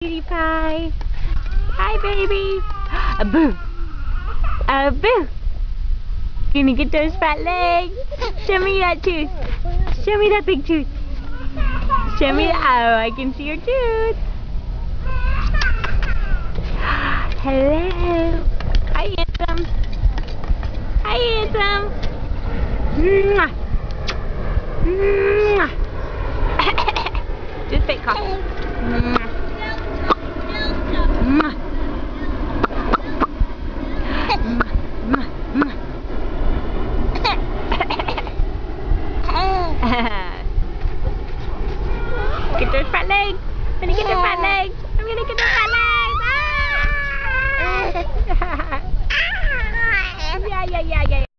Cutie pie. Hi, baby. A boo. A boo. Gonna get those fat legs. Show me that tooth. Show me that big tooth. Show me. Oh, I can see your tooth. Hello. Hi, handsome. Hi, handsome. Mwah. Mwah. Just fake cough. Mwah. Mwah. Mwah. Mwah.